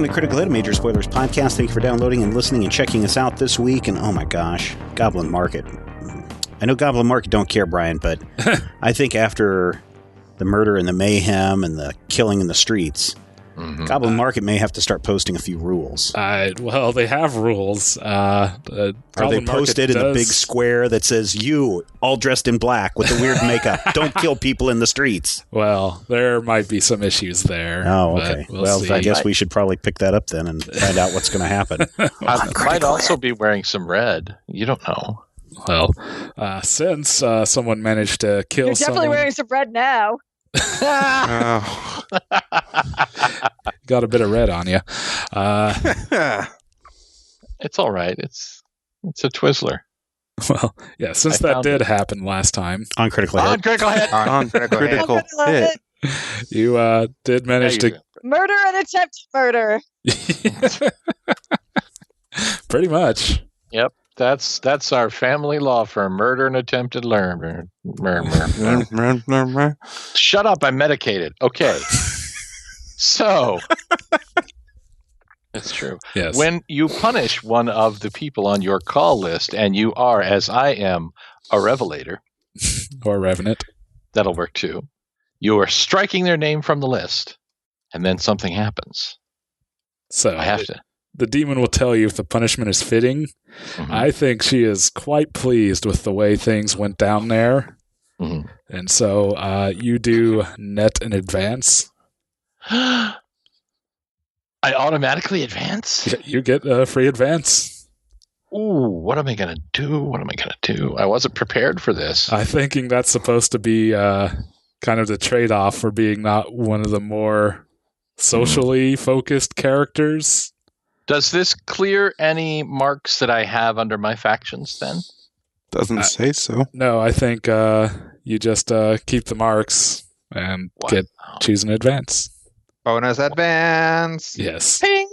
welcome to Critical Hit, a Major Spoilers podcast. Thank you for downloading and listening and checking us out this week. And oh my gosh, Goblin Market. I know Goblin Market don't care, Brian, but I think after the murder and the mayhem and the killing in the streets, Goblin Market may have to start posting a few rules. Well, they have rules. Are they posted in the big square that says, you, all dressed in black with the weird makeup, don't kill people in the streets? Well, there might be some issues there. Oh, okay. We'll see. I guess we should probably pick that up then and find out what's going to happen. I might also be wearing some red. You don't know. Well, since someone managed to kill You're definitely wearing some red now. Oh. Got a bit of red on you. It's all right. It's a Twizzler. Well, yeah. Since that did happen last time on Critical Hit, on Critical Hit, you did manage to murder and attempted murder. Pretty much. Yep. That's our family law firm. Murder and attempted murder. Shut up! I'm medicated. Okay. So it's true. Yes. When you punish one of the people on your call list, and you are, as I am, a revelator or a revenant, that'll work too. You are striking their name from the list, and then something happens. So I have to. The demon will tell you if the punishment is fitting. Mm-hmm. I think she is quite pleased with the way things went down there. Mm-hmm. And so you do net in advance. I automatically advance? Yeah, you get a free advance. Ooh, what am I going to do? I wasn't prepared for this. I'm thinking that's supposed to be kind of the trade-off for being not one of the more socially focused characters. Does this clear any marks that I have under my factions then? Doesn't say so. No, I think you just keep the marks and choose an advance. Bonus advance. Yes. Ping!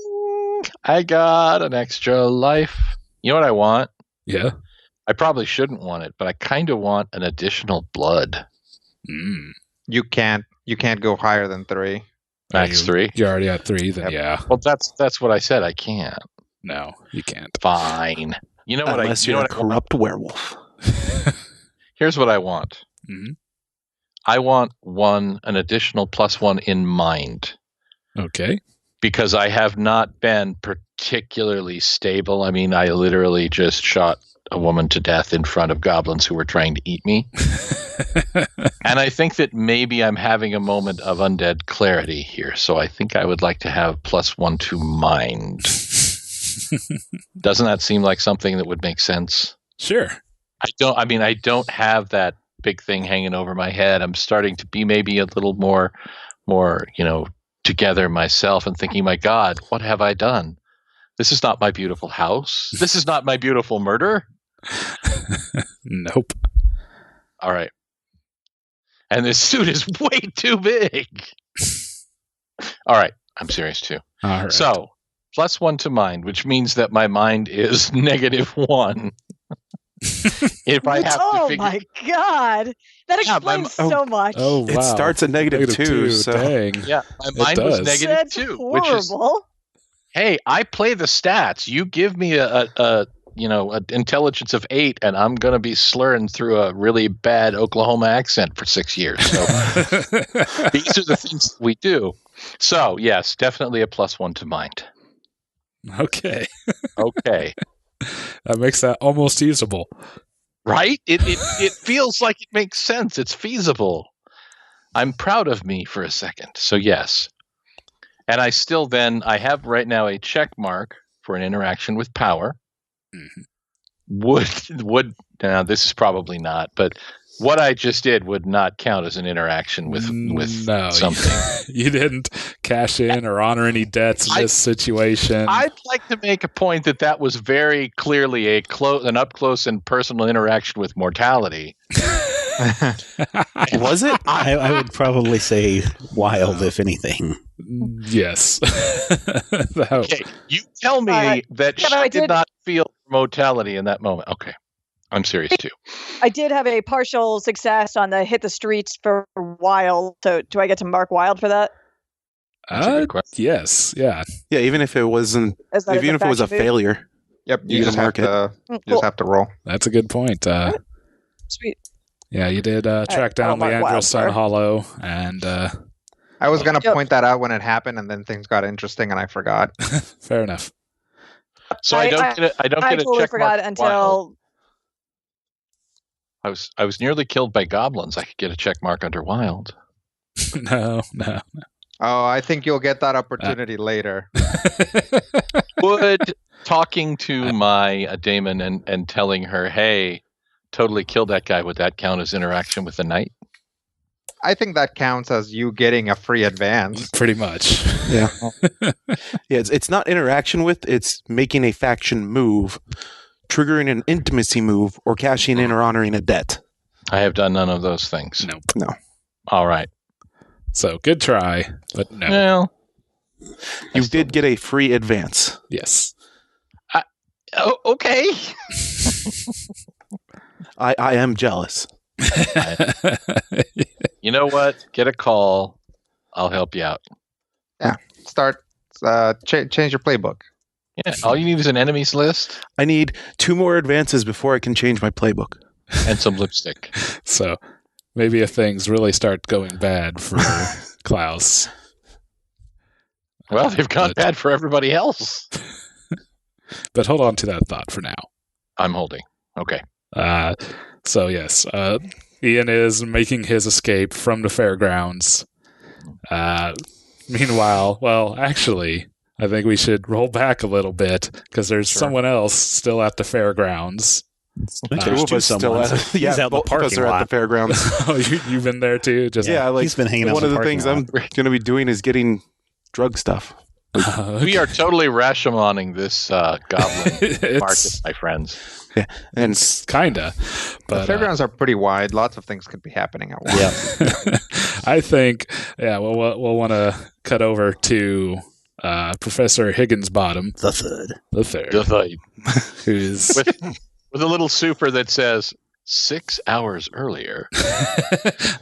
I got an extra life. You know what I want? Yeah. I probably shouldn't want it, but I kind of want an additional blood. You can't go higher than 3. Max 3? You're already at 3, then yeah. Well, that's what I said. I can't. No, you can't. Fine. You know what? Unless you're a corrupt werewolf. Here's what I want. Mm-hmm. I want an additional +1 in mind. Okay. Because I have not been particularly stable. I mean, I literally just shot a woman to death in front of goblins who were trying to eat me. And I think that maybe I'm having a moment of undead clarity here. So I think I would like to have +1 to mind. Doesn't that seem like something that would make sense? Sure. I don't have that big thing hanging over my head. I'm starting to be maybe a little more, together myself and thinking, my God, what have I done? This is not my beautiful house. This is not my beautiful murder. Nope. All right. And this suit is way too big. All right. I'm serious too. All right. So, +1 to mind, which means that my mind is -1. If I have to figure... my God. That explains so much. Oh, wow. It starts at -2, so... Dang. Yeah, my mind was -2. That's horrible. Which is, hey, I play the stats. You give me an intelligence of 8, and I'm going to be slurring through a really bad Oklahoma accent for 6 years. So these are the things we do. So, yes, definitely a +1 to mind. Okay. Okay. That makes that almost usable. Right? It feels like it makes sense. It's feasible. I'm proud of me for a second. So, yes. And I have right now a check mark for an interaction with power. Mm-hmm. Would now this is probably not, but what I just did would not count as an interaction with something. You didn't cash in or honor any debts in this situation. I'd like to make a point that was very clearly an up close and personal interaction with mortality. Was it? I would probably say wild, if anything. Yes. Okay, you tell me that she did not feel mortality in that moment. Okay, I'm serious too. I did have a partial success on the hit the streets for wild. So do I get to mark wild for that? That's a good question. Yes, yeah. Yeah, even if it wasn't, Is that even if it was a faction move? failure. Yep, You you can just have mark it. to Cool. roll. That's a good point. Sweet. Yeah, you did track I will down mark Leandra's wild son for. Hollow, and I was gonna Yep. point that out when it happened, and then things got interesting, and I forgot. fair enough. So I don't get a I check totally forgot mark wild. until I was nearly killed by goblins. I could get a check mark under wild. No. Oh, I think you'll get that opportunity later. Would talking to my daemon and telling her, "Hey, totally killed that guy," would that count as interaction with the knight? I think that counts as you getting a free advance. Pretty much. Yeah. Yeah, it's not interaction with, it's making a faction move, triggering an intimacy move, or cashing in or honoring a debt. I have done none of those things. Nope. No. All right. So good try, but no. Well, You did get a free advance. Yes. Okay. I am jealous. You know what? Get a call. I'll help you out. Start change your playbook. Yeah. All you need is an enemies list I need 2 more advances before I can change my playbook. and some lipstick. So maybe if things really start going bad for Klaus. Well, they've gone bad for everybody else. But hold on to that thought for now. I'm holding. Okay. So yes, Ian is making his escape from the fairgrounds. Meanwhile, well, actually, I think we should roll back a little bit because there's someone else still at the fairgrounds. There's There's 2 two of us still someones. at, He's yeah, out in the both of us parking are at lot. the fairgrounds. Oh, you've been there too? Just Yeah, like He's been hanging out one in of the the things I'm parking going to be doing is getting drug stuff. Okay. We are totally Rashomoning this goblin market, my friends. And It's kinda, but The fairgrounds are pretty wide. Lots of things could be happening at once. Yeah. I think, we'll want to cut over to Professor Higginsbottom The third. the third, who's With a little super that says 6 hours earlier.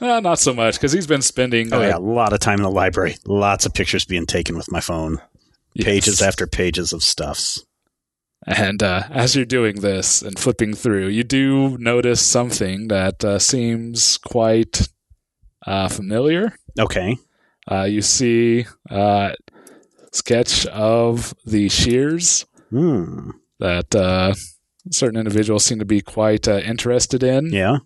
well, not so much because he's been spending Oh, yeah. A lot of time in the library. Lots of pictures being taken with my phone. Pages after pages of stuffs. And as you're doing this and flipping through, you do notice something that seems quite familiar. Okay. You see sketch of the shears that certain individuals seem to be quite interested in. Yeah.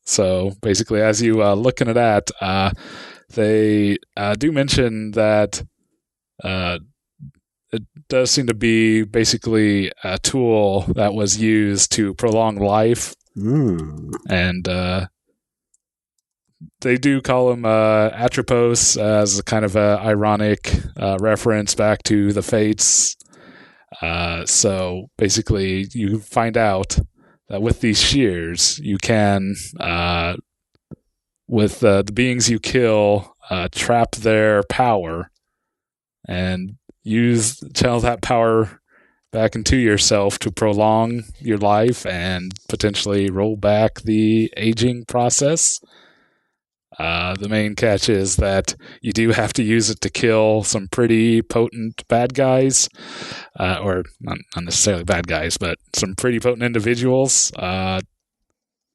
So basically, as you looking at that, they do mention that it does seem to be basically a tool that was used to prolong life. And they do call him Atropos as a kind of a ironic reference back to the Fates. So basically, you find out that with these shears, you can, with the beings you kill, trap their power and channel that power back into yourself to prolong your life and potentially roll back the aging process. The main catch is that you do have to use it to kill some pretty potent bad guys, or not necessarily bad guys, but some pretty potent individuals.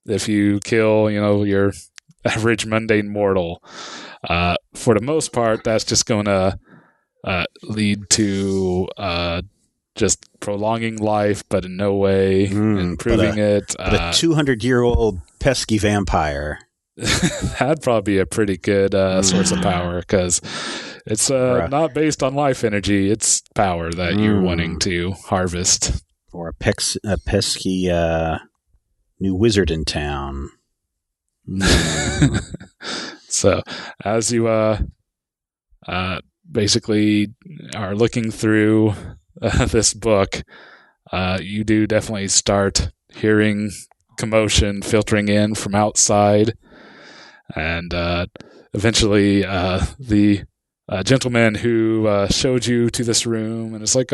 If you kill, your average mundane mortal, for the most part, that's just going to lead to just prolonging life, but in no way improving it. But a 200-year-old pesky vampire. That'd probably be a pretty good source of power because it's not based on life energy. It's power that you're wanting to harvest. Or a pesky new wizard in town. So as you basically are looking through this book, you do definitely start hearing commotion filtering in from outside. And eventually the gentleman who showed you to this room, and it's like,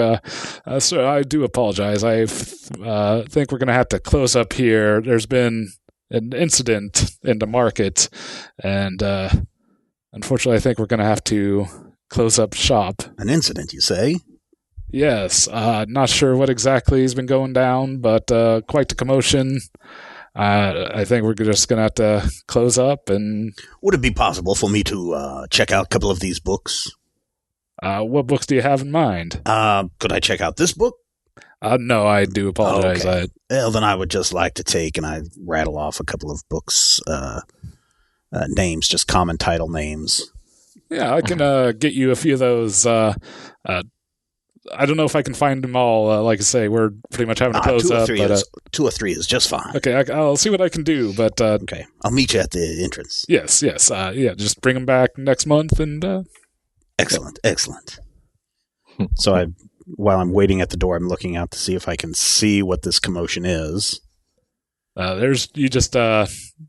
sir, I do apologize. I think we're going to have to close up here. There's been an incident in the market, and unfortunately, I think we're going to have to close up shop. An incident, you say? Yes, not sure what exactly has been going down, but quite the commotion. I think we're just going to have to close up. And would it be possible for me to check out a couple of these books? What books do you have in mind? Could I check out this book? No, I do apologize. Okay. Well, then I would just like to take, and I rattle off a couple of books, names, just common title names. Yeah, I can get you a few of those. I don't know if I can find them all. Like I say, we're pretty much having to close up. 2 or 3 is just fine. Okay, I'll see what I can do. But okay, I'll meet you at the entrance. Yes. Just bring them back next month, and excellent. So while I'm waiting at the door, I'm looking out to see if I can see what this commotion is. You just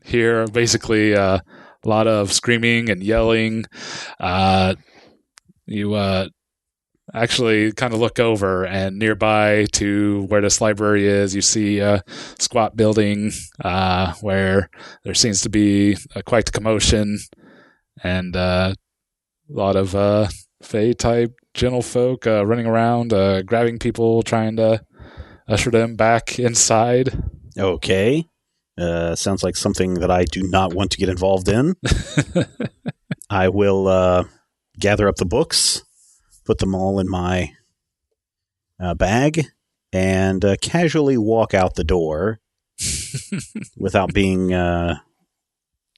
hear basically a lot of screaming and yelling. You actually kind of look over, and nearby to where this library is, you see a squat building where there seems to be quite the commotion, and a lot of Fey-type gentlefolk running around, grabbing people, trying to usher them back inside. Okay. Sounds like something that I do not want to get involved in. I will gather up the books, put them all in my bag, and casually walk out the door without being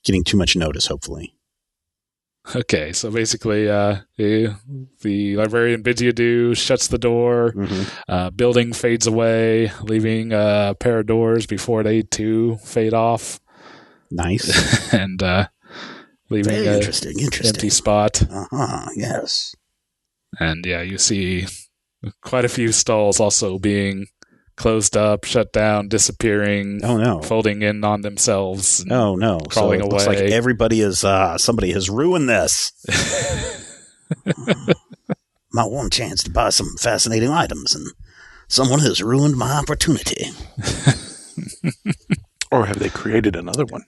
getting too much notice, hopefully. Okay, so basically the librarian bids you adieu, shuts the door, building fades away, leaving a pair of doors before they too fade off. Nice. And leaving very an interesting empty spot. Yes. And yeah, you see quite a few stalls also being closed up, shut down, disappearing. Oh no! Folding in on themselves. Oh no! Crawling so it away. Looks like everybody is. Somebody has ruined this. My one chance to buy some fascinating items, and someone has ruined my opportunity. Or have they created another one?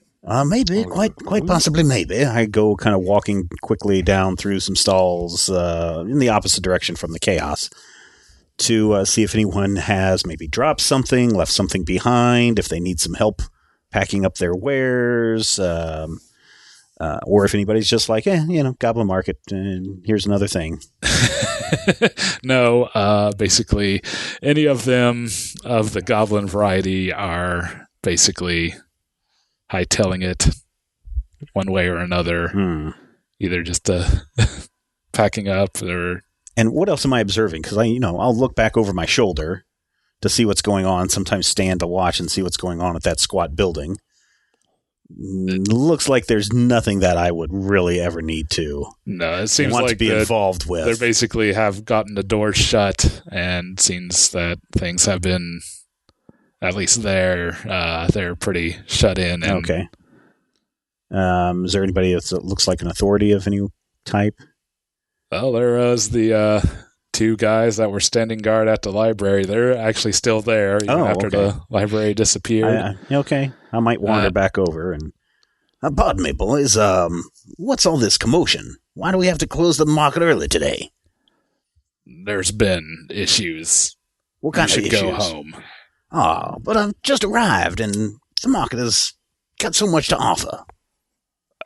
Maybe, quite possibly. Maybe I go kind of walking quickly down through some stalls in the opposite direction from the chaos, to see if anyone has maybe dropped something, left something behind, if they need some help packing up their wares, or if anybody's just like, Goblin Market, and here's another thing. No, basically, any of them of the Goblin variety are basically hightailing it one way or another, either just packing up or... And what else am I observing? Because I'll look back over my shoulder to see what's going on. Sometimes stand to watch and see what's going on at that squat building. Looks like there's nothing that I would really ever need to. No, it seems want like to be involved with. They basically have gotten the door shut, and seems that things have been, at least they're pretty shut in. And, okay. Is there anybody that looks like an authority of any type? Well, there was the 2 guys that were standing guard at the library. They're actually still there after the library disappeared. Okay. I might wander back over and... pardon me, boys. What's all this commotion? Why do we have to close the market early today? There's been issues. What kind of issues? You should go home. Oh, but I've just arrived and the market has got so much to offer.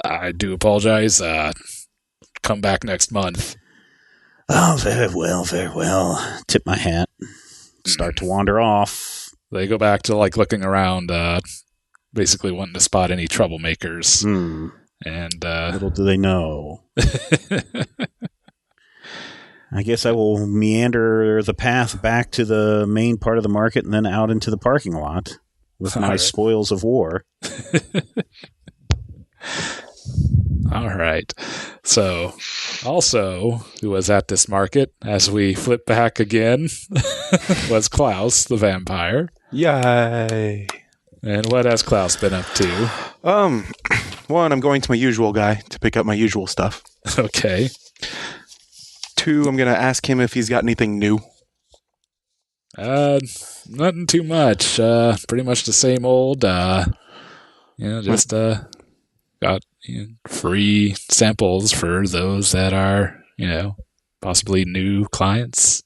I do apologize. Come back next month. Oh, very well. Tip my hat. Start to wander off. They go back to looking around, basically wanting to spot any troublemakers. And little do they know. I guess I will meander the path back to the main part of the market and then out into the parking lot with my spoils of war. All right. So, also, who was at this market, as we flip back again, was Klaus, the vampire. Yay. And what has Klaus been up to? One, I'm going to my usual guy to pick up my usual stuff. Okay. 2, I'm going to ask him if he's got anything new. Nothing too much. Pretty much the same old, just got free samples for those that are, possibly new clients.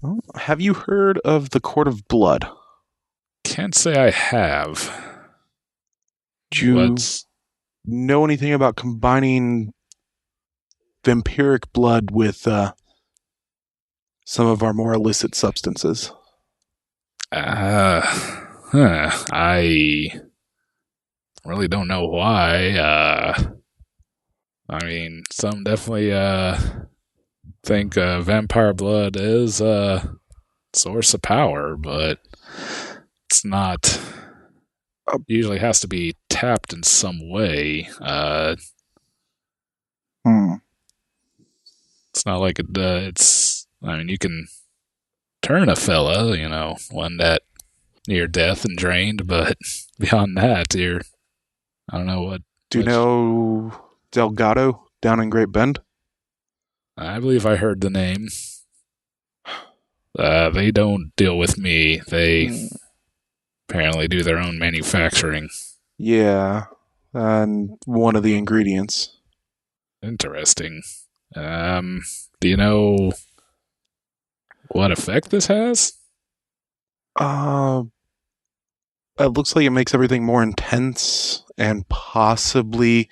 Well, have you heard of the Court of Blood? Can't say I have. Do you know anything about combining vampiric blood with some of our more illicit substances? I really don't know why. Some definitely think vampire blood is a source of power, but it's not. Usually has to be tapped in some way. It's not like it's. You can turn a fella, one that near death and drained, but beyond that, I don't know what. Do you know Delgado down in Great Bend? I believe I heard the name. They don't deal with me. They apparently do their own manufacturing. Yeah, and one of the ingredients. Interesting. Do you know what effect this has? It looks like it makes everything more intense and possibly,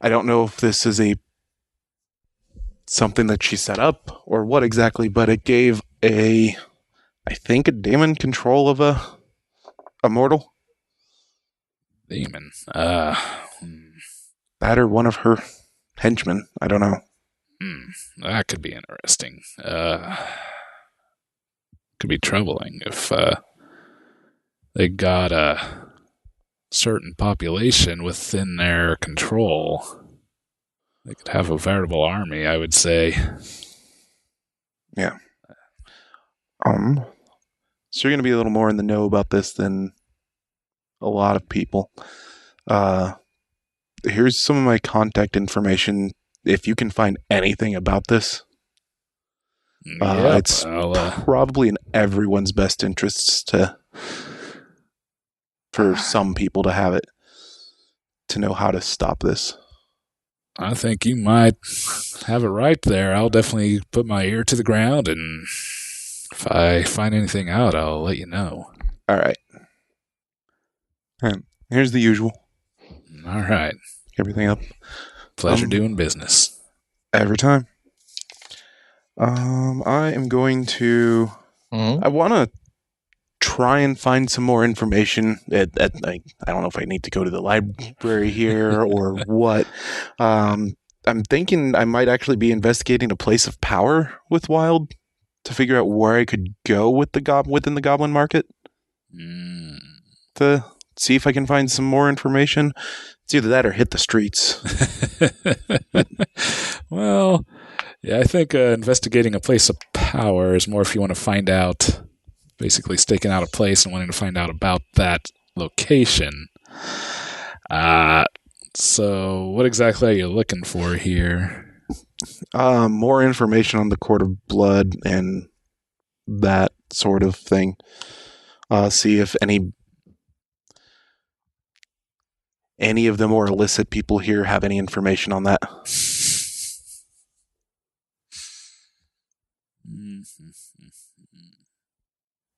I don't know if this is something that she set up or what exactly, but it gave I think a demon control of a mortal. Demon. That or one of her henchmen. I don't know. That could be interesting. Could be troubling if they got a certain population within their control. They could have a veritable army, I would say. Yeah. So you're going to be a little more in the know about this than a lot of people. Here's some of my contact information. If you can find anything about this, it's probably in everyone's best interests for some people to have it, to know how to stop this. I think you might have it right there. I'll definitely put my ear to the ground, and if I find anything out, I'll let you know. All right. And here's the usual. All right. Everything up. Pleasure doing business. Every time. I am going to... I want to try and find some more information. I don't know if I need to go to the library here or what. I'm thinking I might actually be investigating a place of power with Wild to figure out where I could go with within the Goblin Market. To see if I can find some more information. It's either that or hit the streets. Well, yeah, I think investigating a place of power is more if you want to find out, basically staking out a place and wanting to find out about that location. So what exactly are you looking for here? More information on the Court of Blood and that sort of thing. See if any of the more illicit people here have any information on that.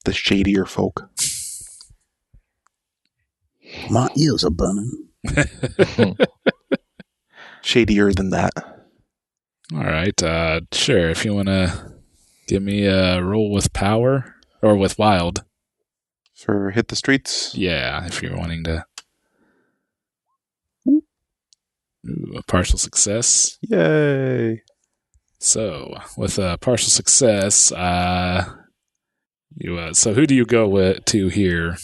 The shadier folk. My ears are burning. Shadier than that. All right. Sure. If you want to give me a roll with power or with wild. For hit the streets? Yeah, if you're wanting to. Ooh, a partial success. Yay. So, with a partial success, so who do you go to here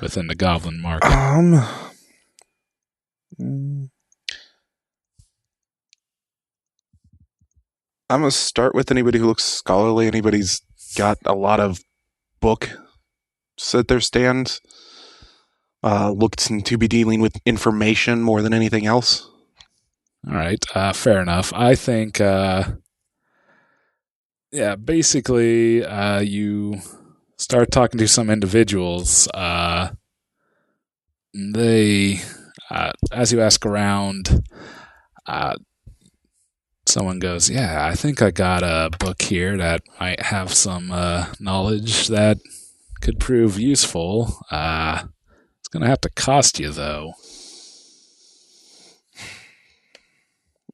within the Goblin Market? I'm going to start with anybody who looks scholarly. Anybody's got a lot of book at their stands. Looks to be dealing with information more than anything else. All right, fair enough. I think, basically, you start talking to some individuals. They, as you ask around, someone goes, "Yeah, I think I got a book here that might have some knowledge that could prove useful. It's going to have to cost you, though."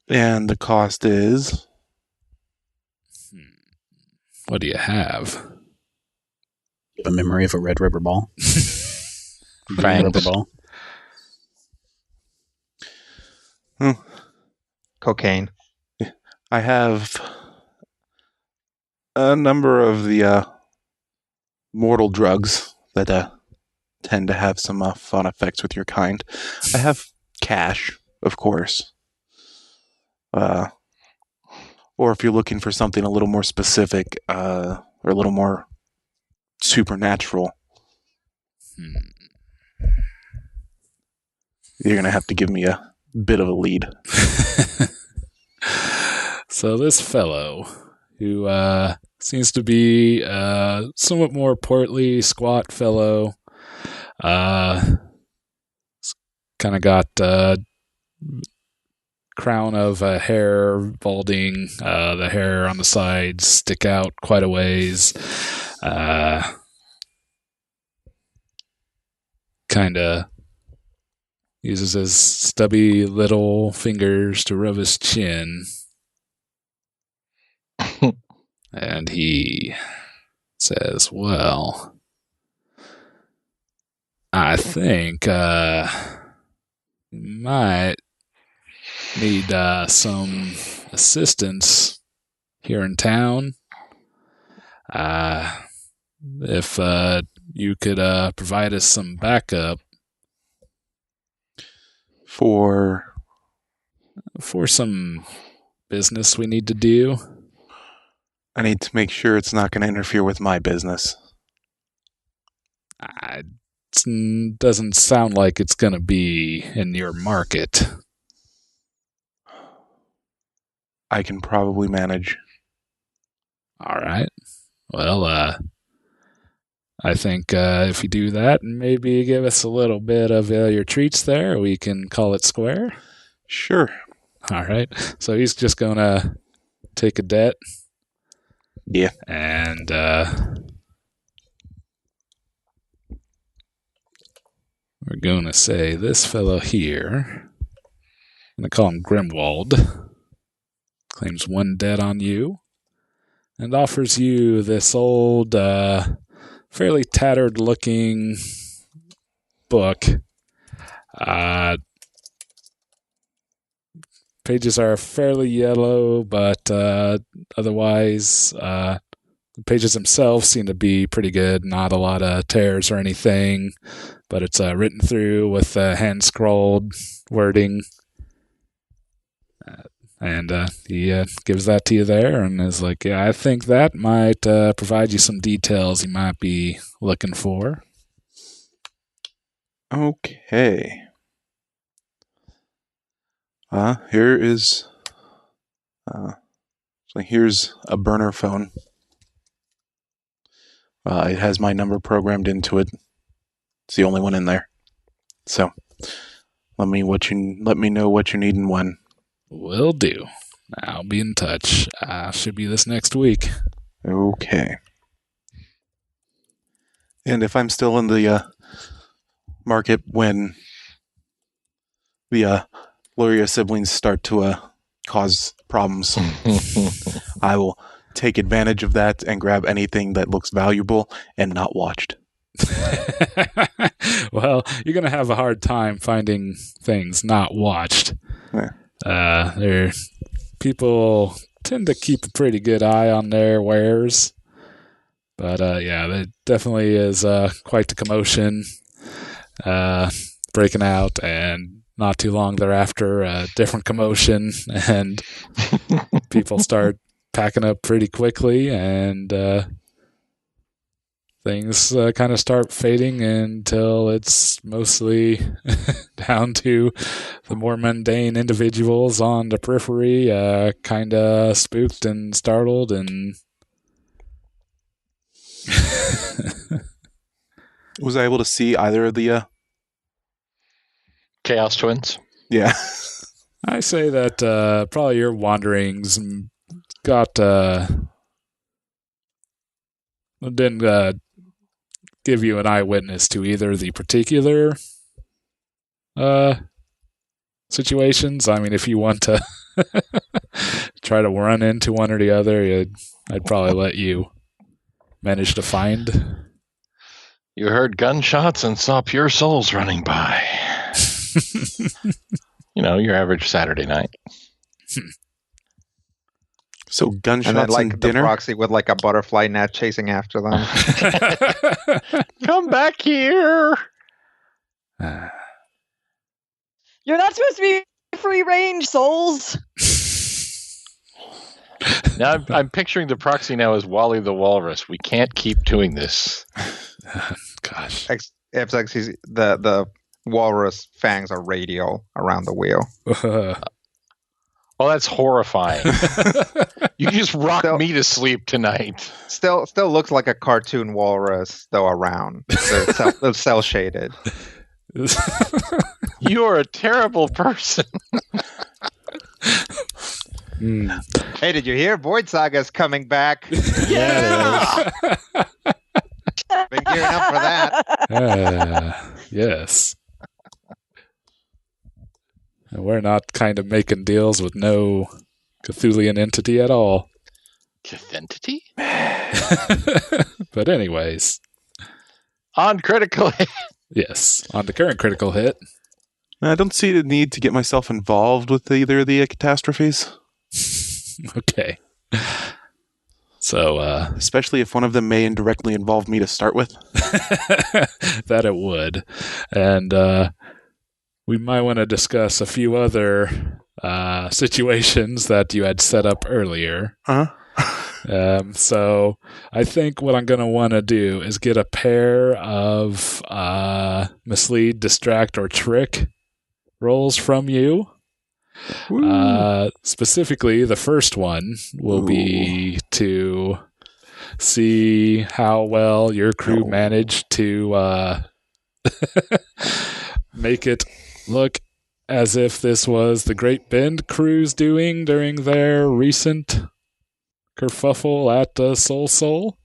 And the cost is? What do you have? A memory of a red rubber ball. Fangs. Rubber ball. Cocaine. I have a number of the mortal drugs that tend to have some fun effects with your kind. I have cash, of course. Or if you're looking for something a little more specific or a little more supernatural, you're going to have to give me a bit of a lead. So this fellow, who seems to be a somewhat more portly, squat fellow, kind of got crown of hair balding, the hair on the sides stick out quite a ways, kind of uses his stubby little fingers to rub his chin. And he says, "Well, I think might need some assistance here in town. If you could provide us some backup For some business we need to do." I need to make sure it's not going to interfere with my business. It doesn't sound like it's going to be in your market. I can probably manage. All right. Well, I think if you do that and maybe give us a little bit of your treats there, we can call it square. Sure. All right. So he's just going to take a debt. Yeah. And we're going to say this fellow here, I'm going to call him Grimwald, claims one debt on you and offers you this old, fairly tattered looking book. Pages are fairly yellow, but otherwise, the pages themselves seem to be pretty good. Not a lot of tears or anything, but it's written through with hand-scrolled wording. And he gives that to you there and is like, "Yeah, I think that might provide you some details you might be looking for." Okay. Here is... so here's a burner phone. It has my number programmed into it. It's the only one in there. So, let me know what you need and when. Will do. I'll be in touch. Should be this next week. Okay. And if I'm still in the market when the Luria siblings start to cause problems, I will take advantage of that and grab anything that looks valuable and not watched. Well, you're going to have a hard time finding things not watched. Yeah. People tend to keep a pretty good eye on their wares. But yeah, there definitely is quite the commotion breaking out, and not too long thereafter, a different commotion, and people start packing up pretty quickly, and things kind of start fading until it's mostly down to the more mundane individuals on the periphery, kind of spooked and startled and... Was I able to see either of the Chaos Twins. Yeah. I say that probably your wanderings got didn't give you an eyewitness to either the particular situations. I mean, if you want to try to run into one or the other, I'd probably let you manage to find. You heard gunshots and saw pure souls running by. Your average Saturday night. So gunshots and then, like, and dinner? the proxy with like a butterfly net chasing after them. Come back here. You're not supposed to be free range, souls. Now I'm picturing the proxy now as Wally the Walrus. We can't keep doing this. Gosh. The walrus fangs are radial around the wheel. Oh, that's horrifying. You just rocked me to sleep tonight. Still looks like a cartoon walrus, though, around. They're cell shaded. You're a terrible person. Hey, did you hear? Void Saga's coming back. Yeah. Been gearing up for that. Yes. And we're not kind of making deals with no Cthulhian entity at all. Entity? But anyways. On critical hit. Yes, on the current critical hit. I don't see the need to get myself involved with either of the catastrophes. Okay. So, especially if one of them may indirectly involve me to start with. That it would. And we might want to discuss a few other situations that you had set up earlier. So I think what I'm going to want to do is get a pair of mislead, distract, or trick rolls from you. Specifically, the first one will be to see how well your crew managed to make it look as if this was the Great Bend crew's doing during their recent kerfuffle at Soul.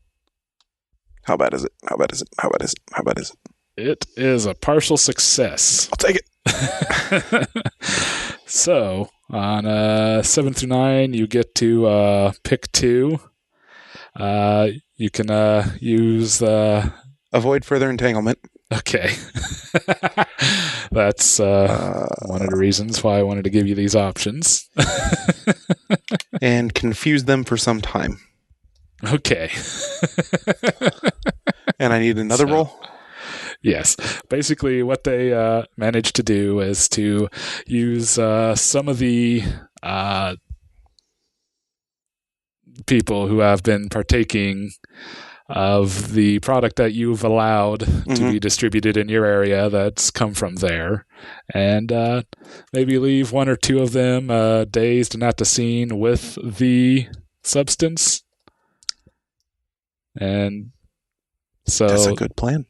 How bad is it? How bad is it? How bad is it? How bad is it? It is a partial success. I'll take it. So, on 7 through 9, you get to pick 2. You can use... Avoid further entanglement. Okay. That's one of the reasons why I wanted to give you these options. And confuse them for some time. Okay. And I need another roll? Yes. Basically, what they managed to do is to use some of the people who have been partaking of the product that you've allowed to be distributed in your area that's come from there, and maybe leave 1 or 2 of them dazed and at the scene with the substance. And so that's a good plan.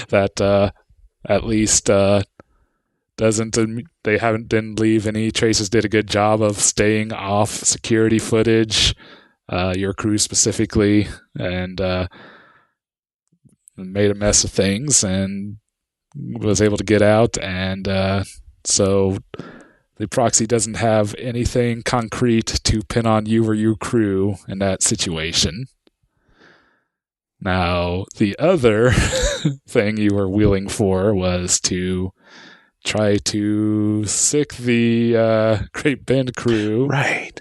That at least didn't leave any traces. Did a good job of staying off security footage, your crew specifically, and made a mess of things and was able to get out. And so the proxy doesn't have anything concrete to pin on you or your crew in that situation. Now, the other thing you were wheeling for was to try to sick the Great Bend crew. Right.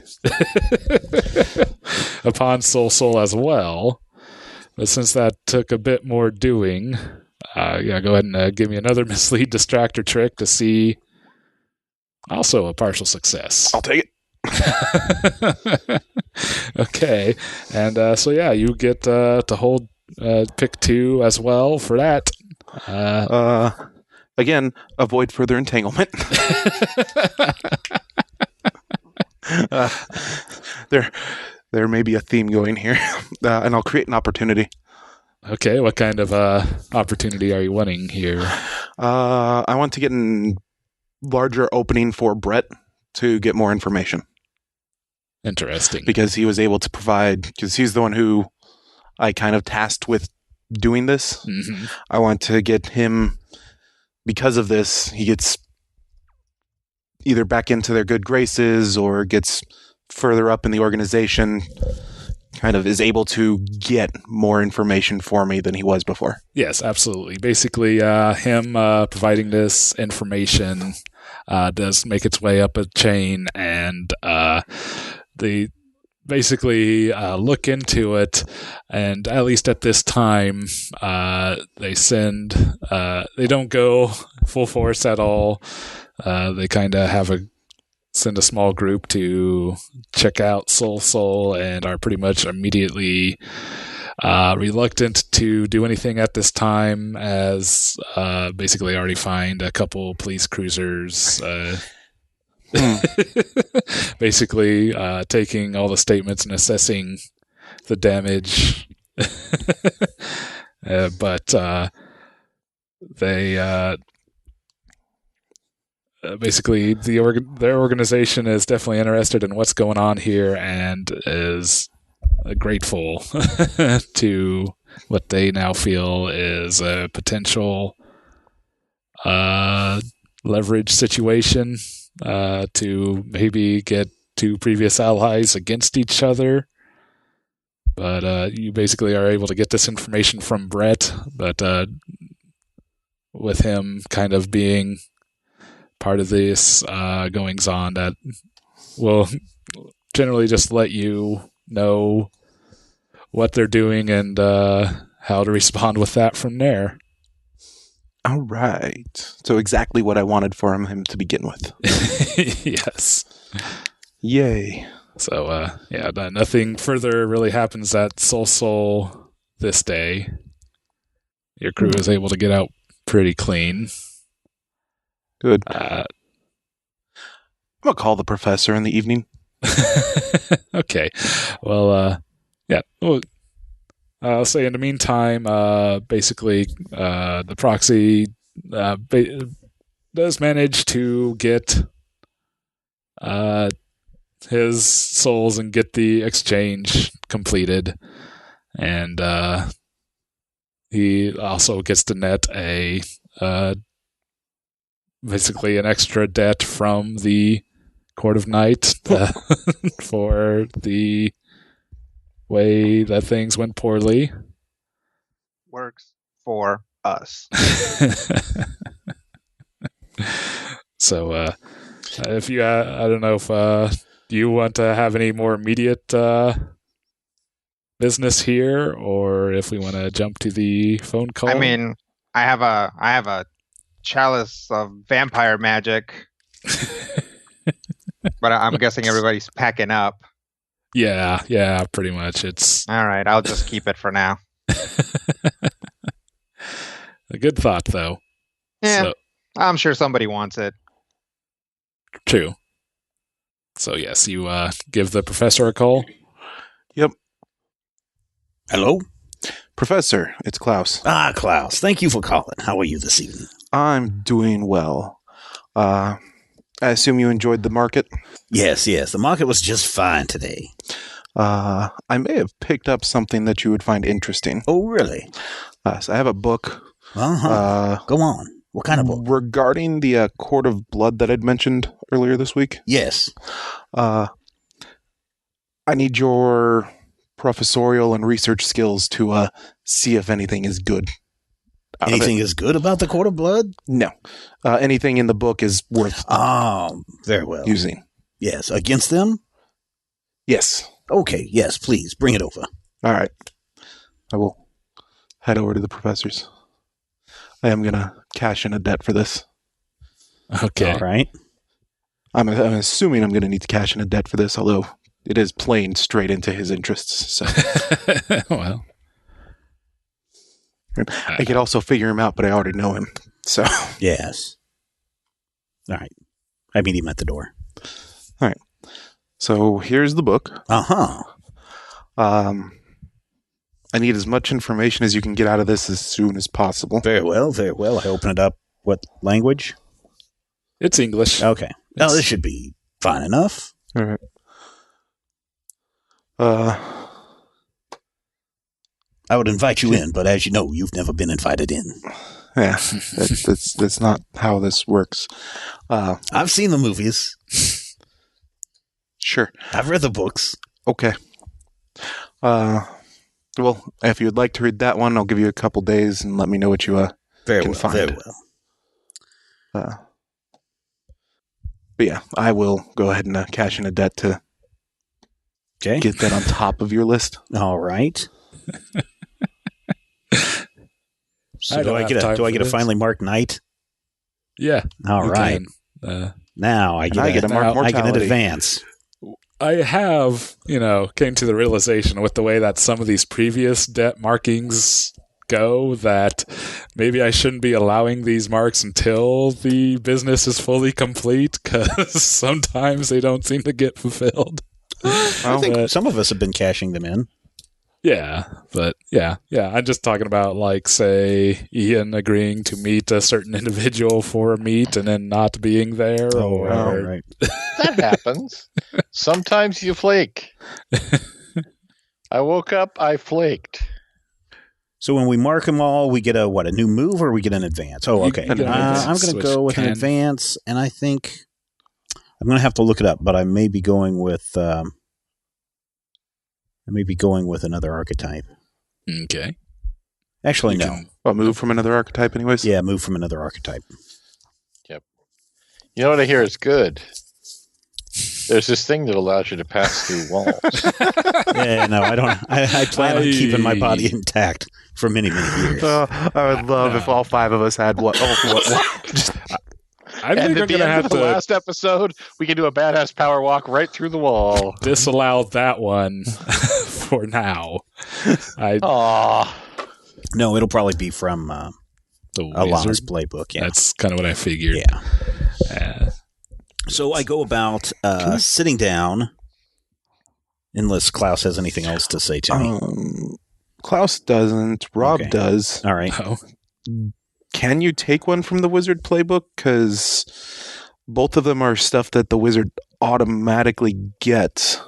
Upon Soul as well. But since that took a bit more doing, go ahead and give me another mislead, distract, or trick to see also a partial success. I'll take it. Okay. And you get to hold pick 2 as well for that. Again, avoid further entanglement. There may be a theme going here, and I'll create an opportunity. Okay, what kind of opportunity are you wanting here? I want to get a larger opening for Brett to get more information. Interesting. Because he was able to provide, because he's the one who I kind of tasked with doing this. Mm-hmm. I want to get him, because of this, he gets either back into their good graces or gets further up in the organization, kind of is able to get more information for me than he was before. Yes, absolutely. Basically, him providing this information does make its way up a chain, and they basically look into it, and at least at this time, they don't go full force at all. They kind of send a small group to check out Soul, and are pretty much immediately reluctant to do anything at this time, as basically already find a couple police cruisers basically taking all the statements and assessing the damage. But they basically their organization is definitely interested in what's going on here and is grateful to what they now feel is a potential leverage situation to maybe get two previous allies against each other. But you basically are able to get this information from Brett, but with him kind of being part of this goings-on, that will generally just let you know what they're doing and how to respond with that from there. All right. So exactly what I wanted for him to begin with. Yes. Yay. So, nothing further really happens at Soul this day. Your crew is able to get out pretty clean. Good. I'm going to call the professor in the evening. Okay. Well, yeah. Well, I'll say in the meantime, basically, the proxy does manage to get his souls and get the exchange completed, and he also gets to net basically an extra debt from the Court of Night for the way that things went poorly. Works for us. So, if you, I don't know if you want to have any more immediate business here, or if we want to jump to the phone call. I mean, I have a chalice of vampire magic, but I'm guessing everybody's packing up. Yeah, pretty much. It's all right. I'll just keep it for now. A good thought, though. Yeah, so, I'm sure somebody wants it. True. So yes, you give the professor a call. Yep. Hello? Professor, it's Klaus. Ah, Klaus. Thank you for calling. How are you this evening? I'm doing well. I assume you enjoyed the market? Yes. The market was just fine today. I may have picked up something that you would find interesting. Oh, really? So I have a book. Go on. What kind of book? Regarding the Court of Blood that I'd mentioned earlier this week. Yes. I need your professorial and research skills to see if anything is good. Anything is good about the Court of Blood? No. Anything in the book is worth very well. using. Yes. Against them? Yes. Okay. Yes, please. Bring it over. All right. I will head over to the professor's. I am going to cash in a debt for this. Okay. All right. I'm assuming I'm going to need to cash in a debt for this, although it is playing straight into his interests. So. Well. I could also figure him out, but I already know him. So. Yes. All right. I meet him at the door. All right. So here's the book. Uh-huh. I need as much information as you can get out of this as soon as possible. Very well, very well. I open it up. What language? It's English. Okay. No, this should be fine enough. All right. I would invite you in, but as you know, you've never been invited in. Yeah, that's not how this works. I've seen the movies. Sure. I've read the books. Okay. Well, if you'd like to read that one, I'll give you a couple days and let me know what you Very can well, find. very well. But yeah, I will go ahead and cash in a debt to get that on top of your list. All right. So do I get a finely marked knight? Yeah. All right. Now I get a marked mortality. I get an advance. I have, came to the realization with the way that some of these previous debt markings go that maybe I shouldn't be allowing these marks until the business is fully complete, because sometimes they don't seem to get fulfilled. I think some of us have been cashing them in. Yeah, but yeah. I'm just talking about, like, say, Ian agreeing to meet a certain individual for a meet and then not being there. Right. That happens. Sometimes you flake. I woke up, I flaked. So when we mark them all, we get a new move, or we get an advance? Oh, okay. I'm going to go with an advance, and I think I'm going to have to look it up, but I may be going with another archetype. Okay. Actually, no. Move from another archetype, anyways. Yeah, move from another archetype. Yep. You know what I hear is good. There's this thing that allows you to pass through walls. Yeah, no, I don't. I plan on keeping my body intact for many, many years. I would love if all five of us had one. I think at the end of the last episode, we can do a badass power walk right through the wall. Disallow that one for now. No, it'll probably be from Alana's playbook. Yeah, that's kind of what I figured. Yeah. So I go about sitting down, unless Klaus has anything else to say to me. Klaus doesn't. Rob does. All right. Oh. Can you take one from the wizard playbook? Because both of them are stuff that the wizard automatically gets.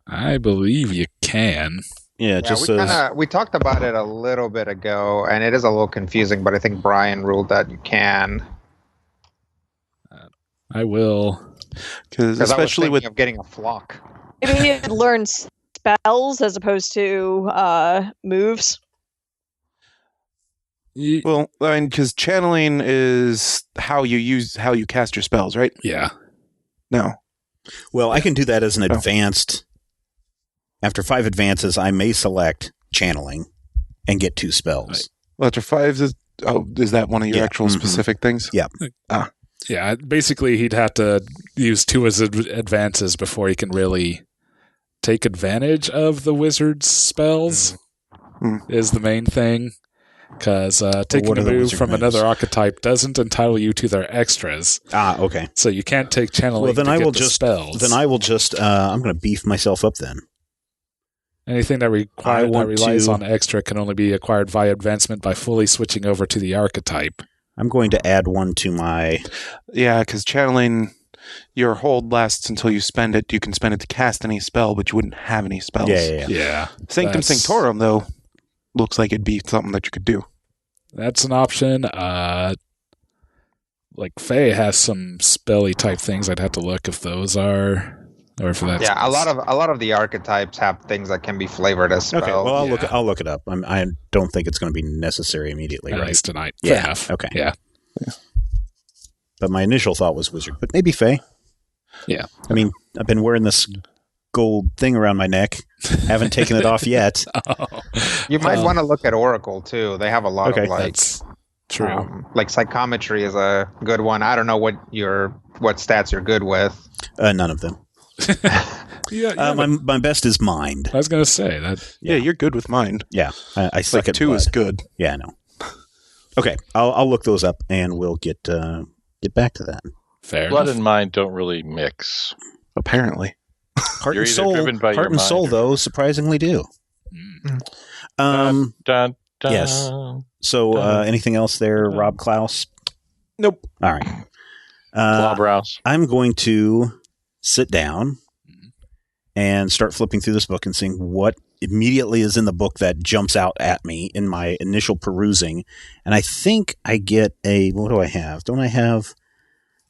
I believe you can. Yeah, we talked about it a little bit ago, and it is a little confusing, but I think Brian ruled that you can. I will. Because especially I was thinking of getting a flock. Maybe you could learn spells as opposed to moves. Well, I mean, because channeling is how you cast your spells, right? Yeah. No. Well, I can do that as an advanced. After 5 advances, I may select channeling and get 2 spells. Right. Well, after 5 is that one of your actual specific things? Yeah. Yeah. Basically, he'd have to use 2 as advances before he can really take advantage of the wizard's spells. Is the main thing. Because taking a move from another archetype doesn't entitle you to their extras. Okay. So you can't take channeling. Well, then I will spells. Then I will just. I'm going to beef myself up. Then anything that relies on extra can only be acquired via advancement by fully switching over to the archetype. I'm going to add 1 to my. Yeah, because channeling, your hold lasts until you spend it. You can spend it to cast any spell, but you wouldn't have any spells. Yeah. Sanctum Sanctorum, though. Looks like it'd be something that you could do. That's an option. Like Faye has some spelly type things. I'd have to look if those are, or if that's. Yeah, a lot of the archetypes have things that can be flavored as spells. Okay, well I'll look it up. I don't think it's going to be necessary immediately. At least tonight. Yeah. Fair enough. Okay. Yeah. But my initial thought was wizard, but maybe Faye. Yeah. I mean, I've been wearing this gold thing around my neck. Haven't taken it off yet. You might want to look at Oracle too. They have a lot of that's true. Like psychometry is a good one. I don't know what stats you're good with. None of them. My best is mind. I was going to say that. Yeah, you're good with mind. Yeah, I suck at 2 blood. is good. Yeah, I know. Okay, I'll look those up and we'll get back to that. Fair Blood enough. and mind don't really mix. Apparently. Heart and soul, though, surprisingly do. Um, Dun, dun, yes. So, anything else there, Rob Klaus? Nope. All right. Clawbrows. I'm going to sit down and start flipping through this book and seeing what immediately is in the book that jumps out at me in my initial perusing. And I think I get what do I have? Don't I have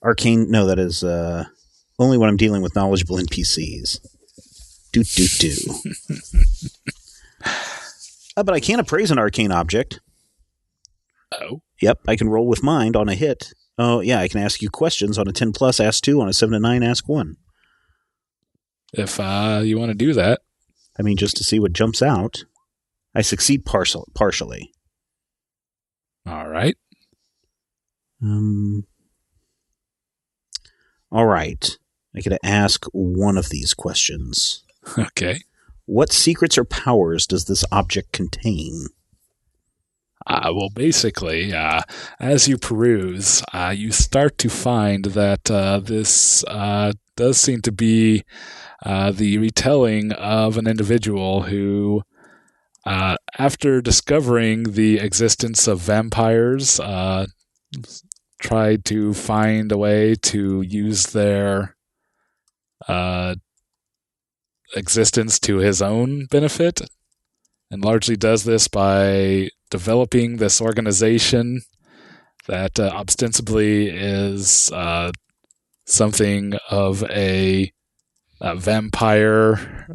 arcane? No, that is only when I'm dealing with knowledgeable NPCs. Do. But I can't appraise an arcane object. Oh. Yep, I can roll with mind on a hit. Oh, yeah, I can ask you questions on a 10 plus, ask 2, on a 7 to 9, ask 1. If you want to do that. I mean, just to see what jumps out. I succeed partially. All right. All right. I get to ask one of these questions. Okay. What secrets or powers does this object contain? Well, basically, as you peruse, you start to find that this does seem to be the retelling of an individual who, after discovering the existence of vampires, tried to find a way to use their existence to his own benefit, and largely does this by developing this organization that ostensibly is something of a vampire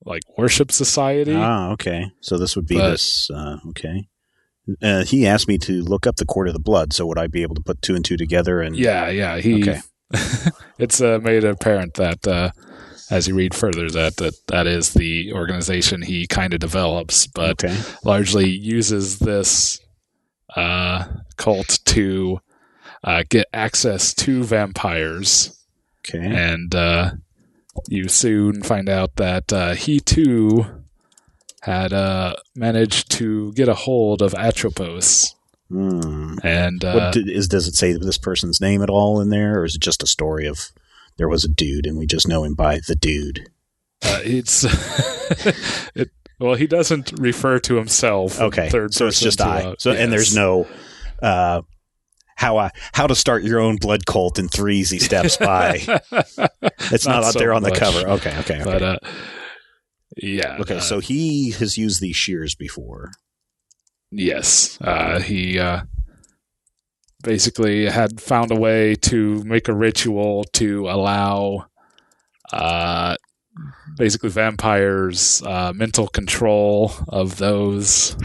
like worship society. Ah, okay. So this would be this. Okay. He asked me to look up the Court of the Blood, so would I be able to put 2 and 2 together? And Yeah. Okay. It's made apparent that as you read further that is the organization he kind of develops, but largely uses this cult to get access to vampires. Okay. And you soon find out that he too had managed to get a hold of Atropos. And does it say this person's name at all in there, or is it just a story of there was a dude and we just know him by the dude? Well, he doesn't refer to himself. Okay, third so it's just I. yes. And there's no how to start your own blood cult in 3 easy steps by. It's not out so there on the much. cover. Okay. But yeah. Okay, so he has used these shears before. Yes, he basically had found a way to make a ritual to allow basically vampires mental control of those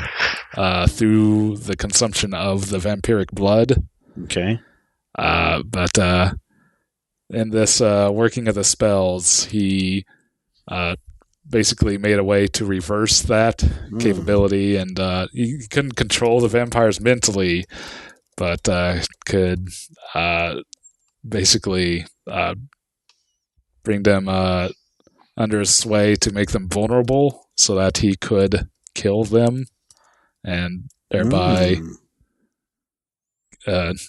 through the consumption of the vampiric blood. Okay. But in this working of the spells, he basically made a way to reverse that capability, and he couldn't control the vampires mentally, but could basically bring them under his sway to make them vulnerable so that he could kill them, and thereby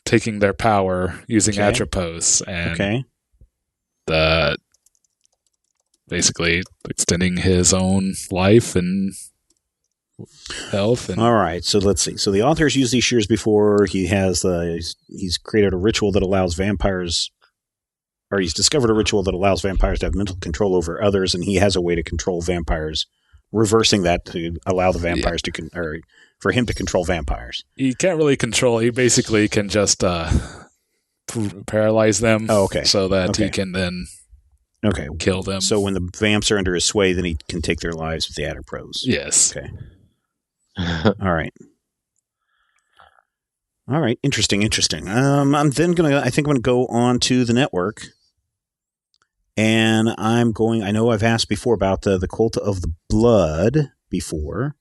taking their power using Atropos, and basically extending his own life and health. And all right, so let's see. So the author's used these shears before. He's created a ritual that allows vampires, or he's discovered a ritual that allows vampires to have mental control over others, and he has a way to control vampires, reversing that to allow the vampires or for him to control vampires. He can't really control. He basically can just paralyze them. Oh, okay. So that he can then kill them. So when the vamps are under his sway, then he can take their lives with the Atropos. Yes. Okay. All right. Interesting. I'm then I think I'm gonna go on to the network, and I know I've asked before about the Cult of the Blood before,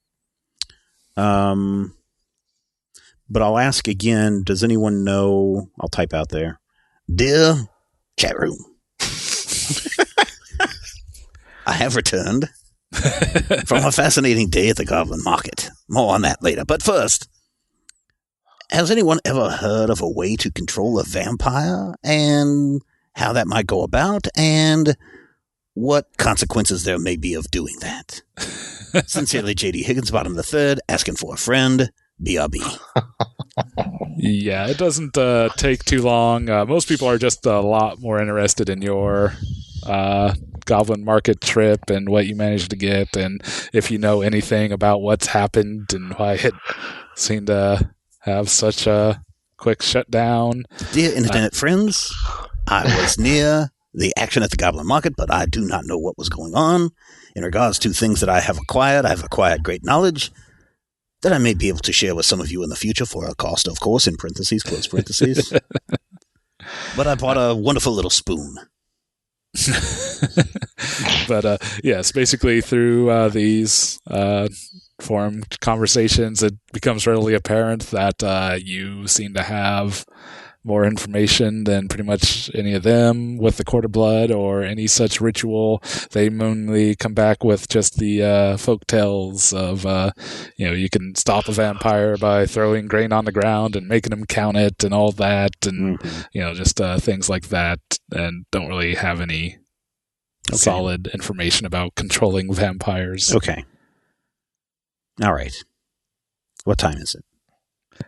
but I'll ask again. Does anyone know? I'll type out there, dear chat room. I have returned from a fascinating day at the Goblin Market. More on that later. But first, has anyone ever heard of a way to control a vampire, and how that might go about, and what consequences there may be of doing that. Sincerely, J.D. Higginsbottom III, asking for a friend, BRB. Yeah, it doesn't take too long. Most people are just a lot more interested in your Goblin Market trip and what you managed to get, and if you know anything about what's happened and why it seemed to have such a quick shutdown. Dear Internet friends, I was near the action at the Goblin Market, but I do not know what was going on. In regards to things that I have acquired great knowledge that I may be able to share with some of you in the future for a cost, of course, in parentheses, close parentheses. But I bought a wonderful little spoon. But yes, basically through these forum conversations, it becomes readily apparent that you seem to have more information than pretty much any of them with the Court of Blood or any such ritual. They mainly come back with just the folk tales of, you can stop a vampire by throwing grain on the ground and making them count it and all that, and, just things like that, and don't really have any solid information about controlling vampires. Okay. All right. What time is it?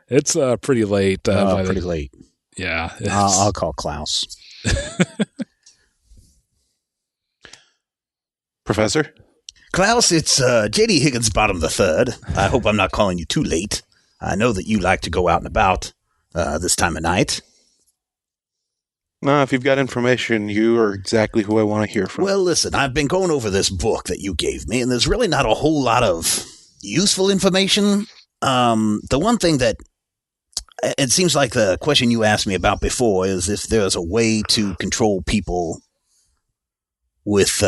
It's pretty late. Pretty late. Yeah. I'll call Klaus. Professor? Klaus, it's J.D. Higginsbottom III. I hope I'm not calling you too late. I know that you like to go out and about this time of night. No, if you've got information, you are exactly who I want to hear from. Well, listen, I've been going over this book that you gave me, and there's really not a whole lot of useful information. The one thing that it seems like the question you asked me about before is if there's a way to control people with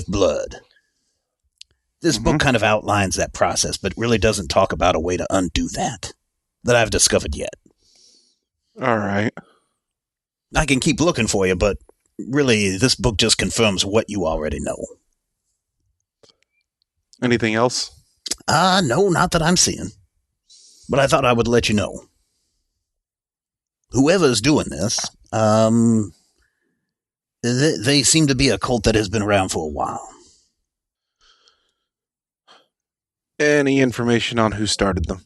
blood. This book kind of outlines that process, but really doesn't talk about a way to undo that I've discovered yet. All right. I can keep looking for you, but really this book just confirms what you already know. Anything else? No, not that I'm seeing. But I thought I would let you know. Whoever's doing this, they seem to be a cult that has been around for a while. Any information on who started them?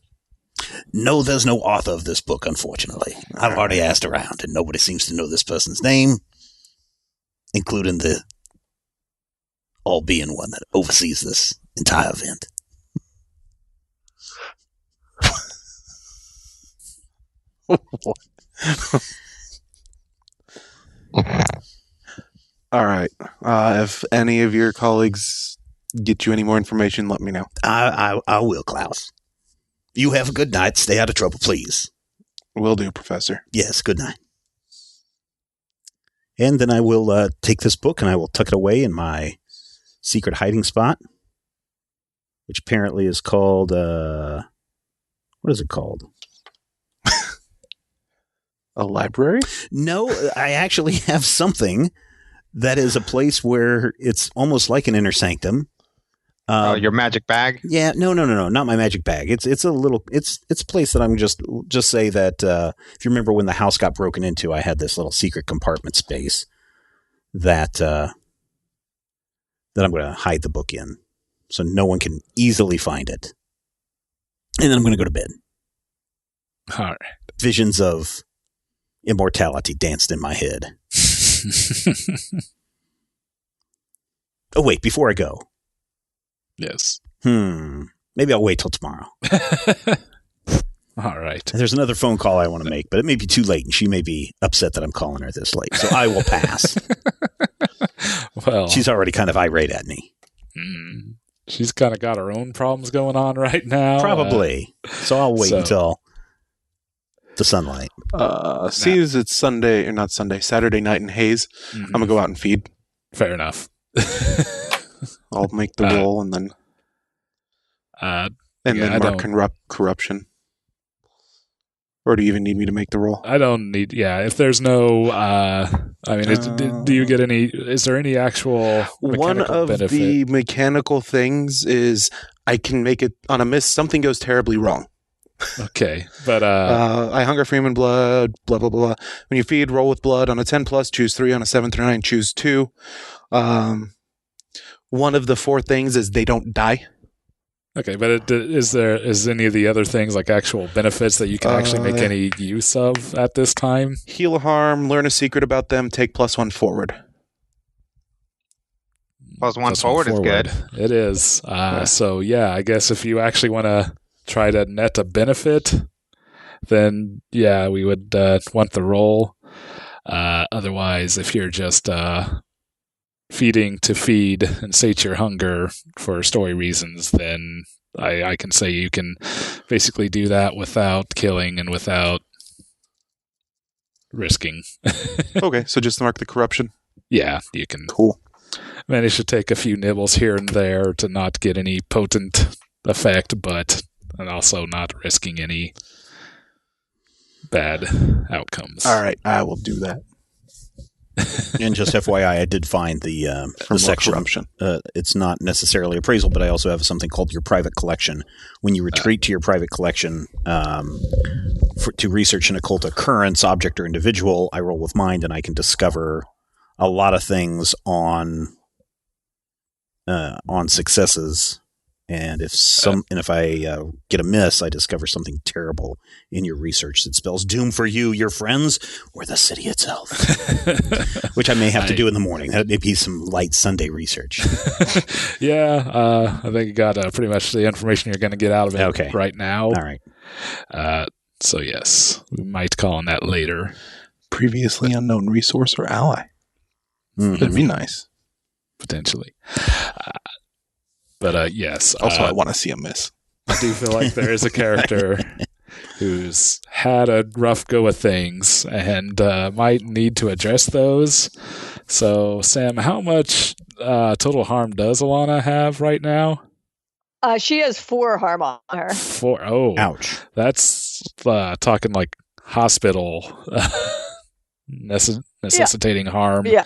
No, there's no author of this book, unfortunately. I've already asked around, and nobody seems to know this person's name, including the all-being one that oversees this entire event. All right. If any of your colleagues get you any more information, let me know. I will, Klaus. You have a good night. Stay out of trouble, please. Will do, Professor. Yes, good night. And then I will take this book and I will tuck it away in my secret hiding spot, which apparently is called, what is it called? A library? No, I actually have something that is a place where it's almost like an inner sanctum. Your magic bag? Yeah, no, not my magic bag. It's a place that I'm just say that if you remember when the house got broken into, I had this little secret compartment space that I'm going to hide the book in, so no one can easily find it. And then I'm going to go to bed. All right. Visions of immortality danced in my head. Oh wait, before I go. Yes. Maybe I'll wait till tomorrow. All right. There's another phone call I want to make, but it may be too late, and she may be upset that I'm calling her this late. So I will pass. Well, she's already kind of irate at me. She's kind of got her own problems going on right now. Probably. So I'll wait until the sunlight. See as it's Sunday, or not Sunday, Saturday night in Haze. I'm going to go out and feed. Fair enough. I'll make the roll and then mark corruption. Or do you even need me to make the roll? I don't need. Yeah, if there's no, do you get any? Is there any actual one of benefit? The mechanical things is I can make it on a miss. Something goes terribly wrong. Okay, but I hunger for human blood, blah, blah, blah. When you feed, roll with blood. On a 10 plus, choose 3. On a 7 through 9, choose 2. One of the 4 things is they don't die. okay, but is any of the other things like actual benefits that you can actually make any use of at this time? Heal a harm, learn a secret about them, take +1 forward. +1 forward is good. It is. So yeah, I guess if you actually want to try to net a benefit, then yeah, we would want the roll. Otherwise, if you're just feeding to feed and sate your hunger for story reasons, then I can say you can basically do that without killing and without risking. Okay, so just mark the corruption. Yeah, you can. Cool. Manage to take a few nibbles here and there to not get any potent effect, and also not risking any bad outcomes. All right, I will do that. And just FYI, I did find the section. Corruption. It's not necessarily appraisal, but I also have something called your private collection. When you retreat to your private collection to research an occult occurrence, object, or individual, I roll with mind, and I can discover a lot of things on successes. And if I get a miss, I discover something terrible in your research that spells doom for you, your friends, or the city itself. Which I may have to do in the morning. That may be some light Sunday research. Yeah, I think you got pretty much the information you're going to get out of it right now. All right. So yes, we might call on that later. Previously unknown resource or ally. Mm-hmm. That'd be nice. Potentially. But yes. Also, I want to see a miss. I do feel like there is a character who's had a rough go of things and might need to address those. So, Sam, how much total harm does Alana have right now? She has 4 harm on her. 4? Oh. Ouch. That's talking like hospital necessitating harm. Yeah.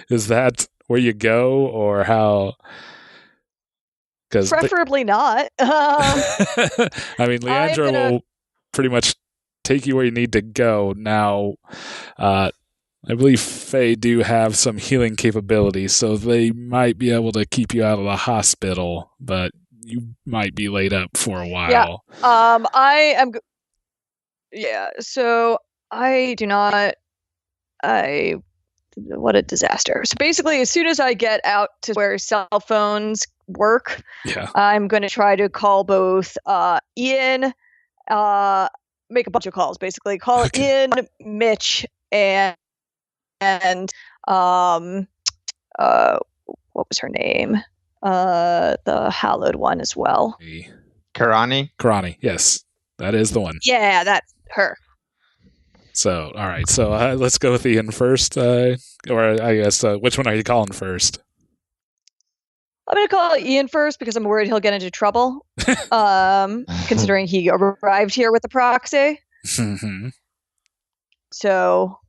Is that where you go, or how? Preferably not. I mean, Leandra will pretty much take you where you need to go. Now, I believe Fae do have some healing capabilities, so they might be able to keep you out of the hospital, but you might be laid up for a while. Yeah. So I do not. What a disaster. So basically, as soon as I get out to where cell phones work, I'm going to try to call both Ian, make a bunch of calls, basically. Call Ian, Mitch, and what was her name? The hallowed one as well. Karani, yes. That is the one. Yeah, that's her. So, all right. So let's go with Ian first. Or I guess, which one are you calling first? I'm going to call Ian first because I'm worried he'll get into trouble, considering he arrived here with the proxy. Mm-hmm. So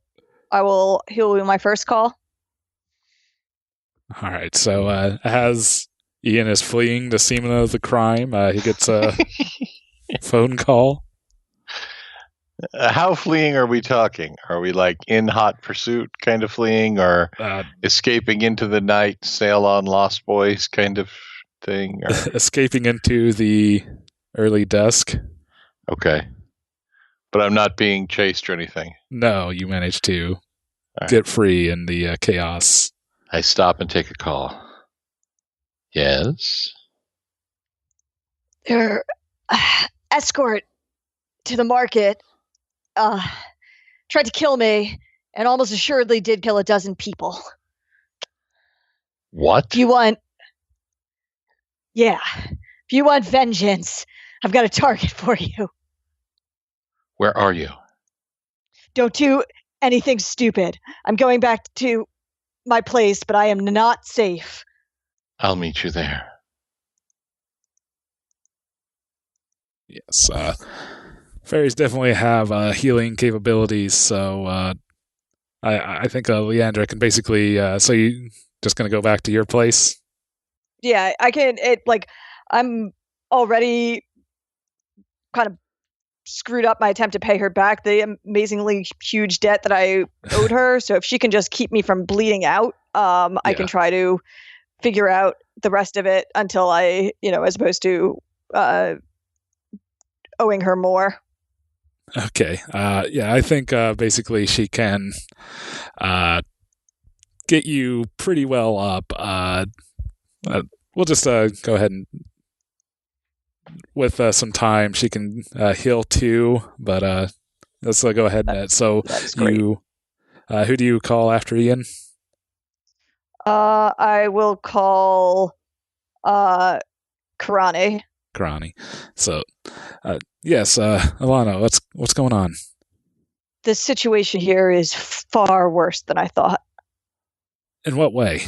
he'll be my first call. All right. So as Ian is fleeing the scene of the crime, he gets a phone call. How fleeing are we talking? Are we like in hot pursuit kind of fleeing, or escaping into the night, sail on Lost Boys kind of thing? Or? Escaping into the early dusk. Okay. But I'm not being chased or anything. No, you managed to get free in the chaos. I stop and take a call. Yes? Their escort to the market tried to kill me and almost assuredly did kill a dozen people. What? If you want vengeance, I've got a target for you. Where are you? Don't do anything stupid. I'm going back to my place, but I am not safe. I'll meet you there. Yes, fairies definitely have healing capabilities, so I think Leandra can basically. So you just going to go back to your place? Yeah, I can. I'm already kind of screwed up my attempt to pay her back the amazingly huge debt that I owed her. So if she can just keep me from bleeding out, I can try to figure out the rest of it until I, as opposed to owing her more. Okay. I think basically she can get you pretty well up. We'll just go ahead and, with some time, she can heal too. But let's go ahead and so you. Who do you call after Ian? I will call Karani. So, yes, Alana, what's going on? The situation here is far worse than I thought. In what way?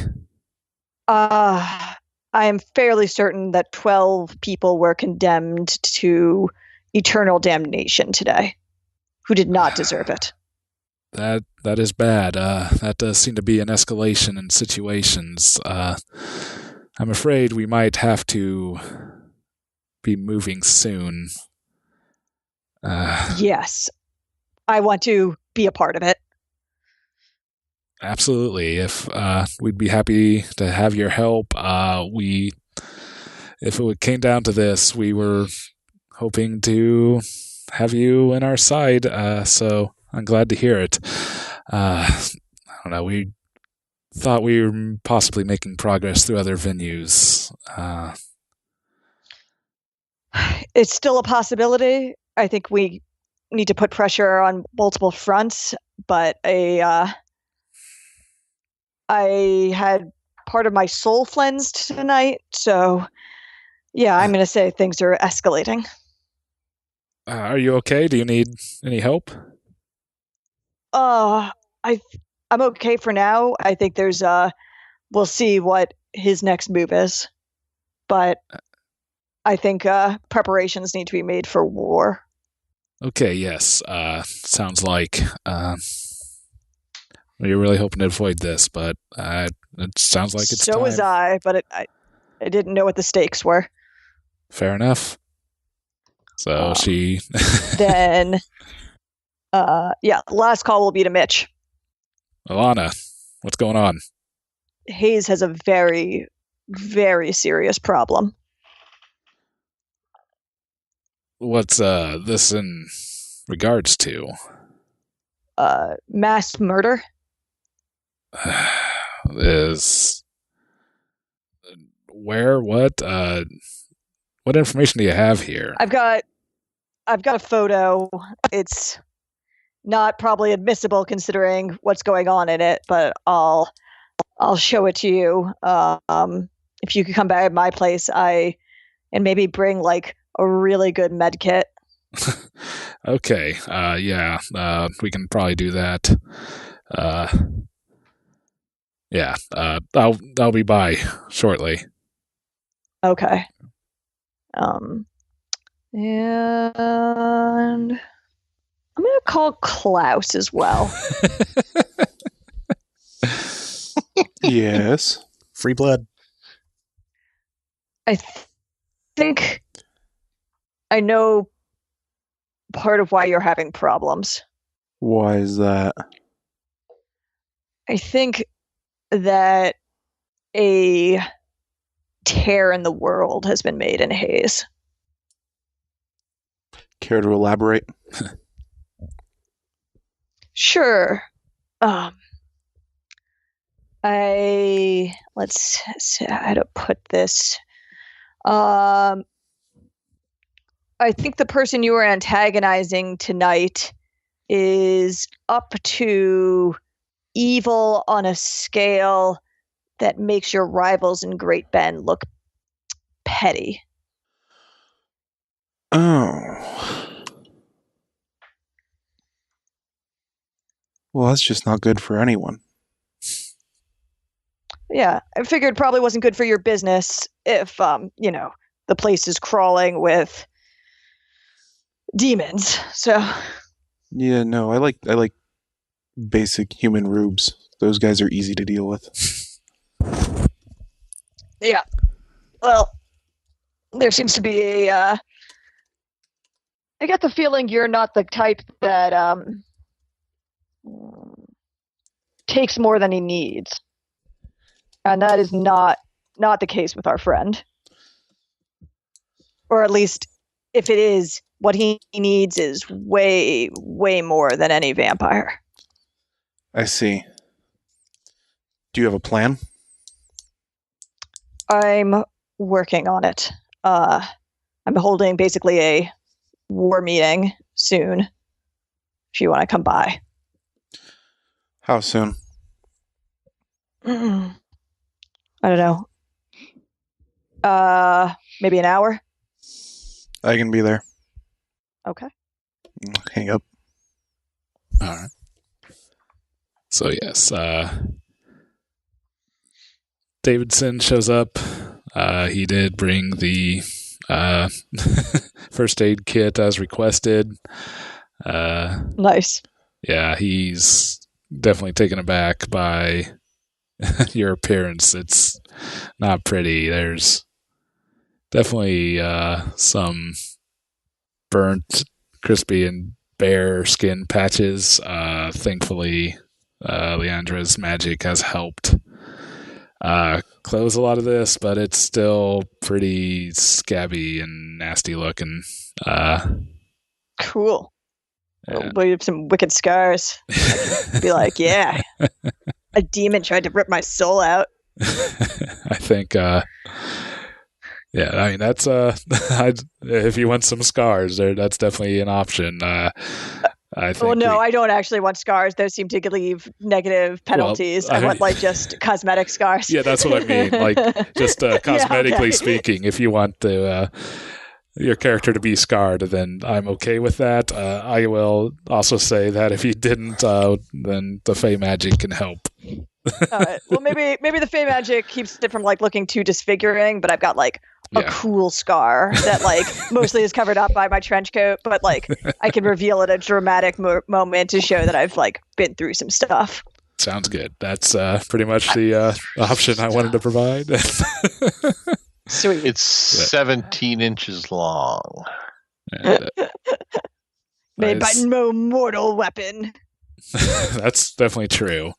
I am fairly certain that 12 people were condemned to eternal damnation today, who did not deserve it. That is bad. That does seem to be an escalation in situations. I'm afraid we might have to be moving soon. Yes. I want to be a part of it. Absolutely. If we'd be happy to have your help. If it came down to this, we were hoping to have you in our side. So I'm glad to hear it. I don't know. We thought we were possibly making progress through other venues. It's still a possibility. I think we need to put pressure on multiple fronts, but I had part of my soul cleansed tonight, so yeah, I'm going to say things are escalating. Are you okay? Do you need any help? I'm okay for now. I think there's we'll see what his next move is, but I think preparations need to be made for war. Okay, yes. Sounds like you're really hoping to avoid this, but it sounds like it's so time. Was I, but I didn't know what the stakes were. Fair enough. So she... Then, last call will be to Mitch. Alana, what's going on? Hayes has a very, very serious problem. What's this in regards to? Mass murder. Is where? What information do you have here? I've got a photo. It's not probably admissible considering what's going on in it, but I'll show it to you. If you could come back at my place, and maybe bring like a really good med kit. Okay. We can probably do that. I'll be by shortly. Okay. And I'm gonna call Klaus as well. Yes. Free blood. I think I know part of why you're having problems. Why is that? I think that a tear in the world has been made in Hayes. Care to elaborate? Sure. Let's see how to put this. I think the person you were antagonizing tonight is up to evil on a scale that makes your rivals in Great Bend look petty. Oh. Well, that's just not good for anyone. Yeah, I figured it probably wasn't good for your business if, the place is crawling with demons. So. Yeah, no, I like basic human rubes. Those guys are easy to deal with. Yeah. Well, there seems to be a I get the feeling you're not the type that takes more than he needs. And that is not the case with our friend. Or at least, if it is, what he needs is way, way more than any vampire. I see. Do you have a plan? I'm working on it. I'm holding basically a war meeting soon. If you want to come by. How soon? I don't know. Maybe an hour? I can be there. Okay. Hang up. All right. So, yes, Davidson shows up. He did bring the first aid kit as requested. Nice. Yeah, he's definitely taken aback by your appearance. It's not pretty. There's definitely some burnt, crispy, and bare skin patches. Thankfully, Leandra's magic has helped close a lot of this, but it's still pretty scabby and nasty looking. Cool. We have some wicked scars. Be like, yeah, a demon tried to rip my soul out. I think, yeah, I mean, that's, if you want some scars, that's definitely an option. I think. Well, no, I don't actually want scars. Those seem to leave negative penalties. I want just cosmetic scars. Yeah, that's what I mean. Like, just cosmetically speaking, if you want to, your character to be scarred, then I'm okay with that. I will also say that if you didn't, then the Fey magic can help. Well, maybe the Fey magic keeps it from looking too disfiguring, but I've got a cool scar that mostly is covered up by my trench coat, but I can reveal at a dramatic moment to show that I've been through some stuff. Sounds good. That's pretty much the option I wanted to provide. Sweet. It's 17 inches long. And, made by no mortal weapon. That's definitely true.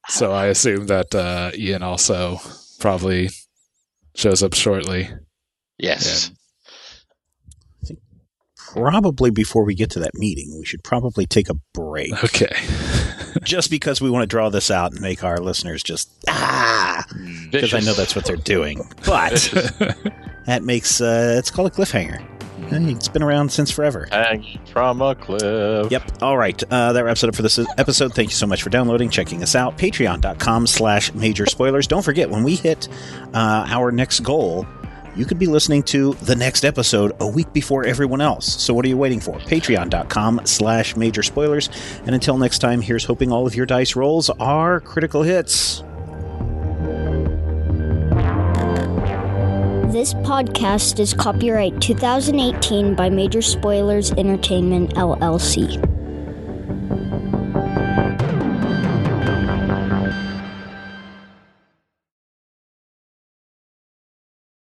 So I assume that Ian also probably shows up shortly. Yes. And I think probably before we get to that meeting, we should probably take a break. Okay. Just because we want to draw this out and make our listeners just, because I know that's what they're doing. But that makes, it's called a cliffhanger. It's been around since forever. Hanging from a cliff. Yep. All right. That wraps it up for this episode. Thank you so much for downloading, checking us out. Patreon.com/major spoilers. Don't forget, when we hit our next goal, you could be listening to the next episode a week before everyone else. So what are you waiting for? Patreon.com/major spoilers. And until next time, here's hoping all of your dice rolls are critical hits. This podcast is copyright 2018 by Major Spoilers Entertainment, LLC.